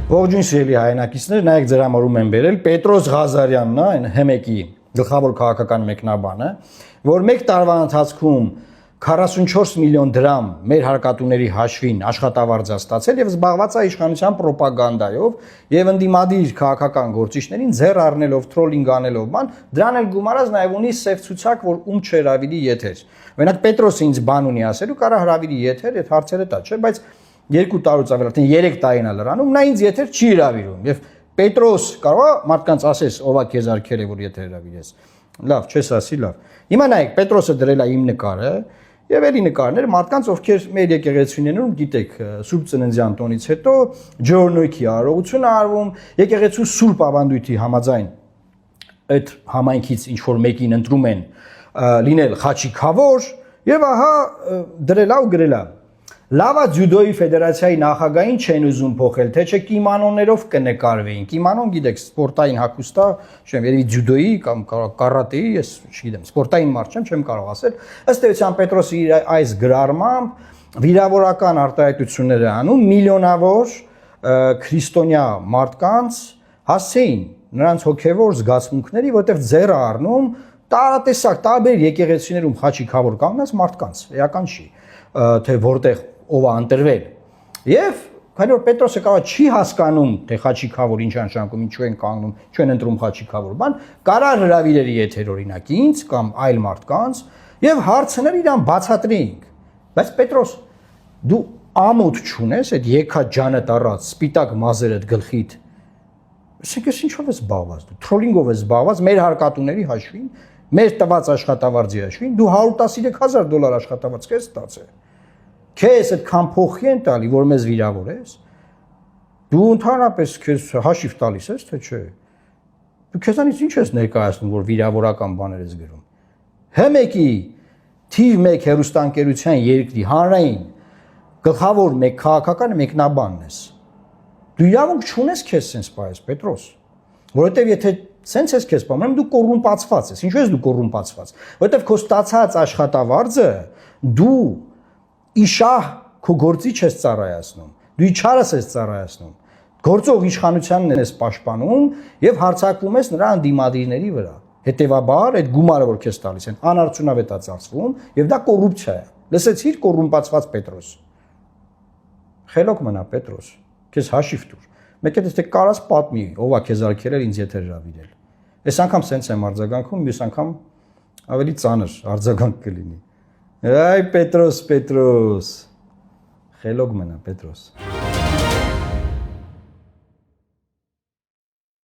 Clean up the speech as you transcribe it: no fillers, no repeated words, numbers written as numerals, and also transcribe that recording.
Ողջույն սիրելի հայրենակիցներ, նայեք ձեր համարում են բերել Պետրոս Ղազարյանն է, այն ՀՄԿ-ի գլխավոր քաղաքական մեկնաբանը, որ մեկ տարվա ընթացքում 44 միլիոն դրամ մեր հարկատուների հաշվին աշխատավարձ է ստացել եւ զբաղված է իշխանության ռոպագանդայով եւ ընդդիմադիր քաղաքական գործիչներին ձեռ առնելով, թրոլինգ անելով, բան, դրան էլ գումարած նաեւ ունի սև ցուցակ, որ ում չհրավիրի եթեր։ Օրինակ Պետրոսը ինձ բան ունի ասելու, կարա հրավիրի եթեր, այդ հարցերը տա, չէ՞, բայց 2 տարուց ավել, արդեն 3 տարին է լրանում, նա ինձ եթեր չի հրավիրում եւ Պետրոս կարող է մարդկանց ասես, ով է քեզ արկել է, որ եթեր հրավիրես։ Լավ, չես ասի, լավ։ Հիմա նայեք, Պետրոսը դրել է իմ նկարը եւ էլի նկարներ մարդկանց, ովքեր մեր եկեղեցիներում, գիտեք, Սուրբ Ծննդյան տոնից հետո ջորնոյքի արարողություն արվում, եկեղեցու Սուրբ ավանդույթի համաձայն այդ համայնքից ինչ որ մեկին ընտրում են լինել խաչիկավոր եւ ահա դրել է ու գրել է Լավա ձյուդոյի ֆեդերացիայի նախագահին չեն ուզում փոխել, թե չէ կիմանոներով կնկարվեին։ Կիմանոն գիտեք, սպորտային հագուստ է, չեմ, երևի ձյուդոյի կամ կարատեի, ես չգիտեմ, սպորտային մարդ չեմ կարող ասել։ Ըստ էության Պետրոսի իր այս գրառմամբ վիրավորական արտահայտությունները անում միլիոնավոր քրիստոնյա մարդկանց հասցեին նրանց հոգևոր զգացմունքների, որտեղ ձեռ առնում տարատեսակ տարբեր եկեղեցիներում խաչիկավոր կանգնած մարդկանց, էական չի, թե որտեղ ով է ընտրվել։ Եվ քանի որ Պետրոսը կարող չի հասկանում, թե խաչիկավոր ինչ նշանակում, ինչու են կանգնում, ինչու են ընտրում խաչիկավոր բան, կարար հրավիրել եթեր օրինակ ինձ կամ այլ մարդկանց եւ հարցներ իրան բացատրեինք։ Բայց Պետրոս, դու ամոթ չունես այդ եկա ջանդ առած, սպիտակ մազերդ գլխիդ։ Այսինքն ինչով ես զբաղված դու, թրոլինգով ես զբաղված մեր հարկատուների հաշվին, մեր տված աշխատավարձի հաշվին, դու $113,000 աշխատավարձ քեզ ստացել։ Քեզ այդքան փոխի են տալի, որ մեզ վիրավորես։ Դու ընդհանրապես քեզ հաշիվ տալիս ես, թե չէ։ Դու քեզանից ինչ ես ներկայացնում, որ վիրավորական բաներ ես գրում։ ՀՄԿ-ի թիվ 1 հեռուստաընկերության երկրի հանրային գլխավոր մեկ քաղաքական մեկնաբանն ես։ Դու իրավունք չունես քեզ sense պայես, Պետրոս։ Որովհետև եթե sense ես քեզ պայում, դու կոռումպացված ես։ Ինչու ես դու կոռումպացված։ Որովհետև քո ստացած աշխատավարձը դու իշահ քո գործիչ ես ծառայացնում, դու իչարս ես ծառայացնում, գործող իշխանությանն ես պաշտպանում եւ հարձակվում ես նրա անդիմադիրների վրա։ Հետեւաբար այդ գումարը, որ քեզ տալիս են, անարդյունավետ է ծախսվում եւ դա կոռուպցիա է։ Լսեցիր կոռումպացված Պետրոս։ Խելոք մնա Պետրոս, քեզ հաշիվ տուր։ Մեկ էլ թե կարաս պատմի, ով է քեզ արկել էր ինձ եթեր հրավիրել։ Այս անգամ սենց եմ արձագանքում, մյուս անգամ ավելի ծանր արձագանք կլինի։ Ay, Պետրոս, խելոք մնա Պետրոս։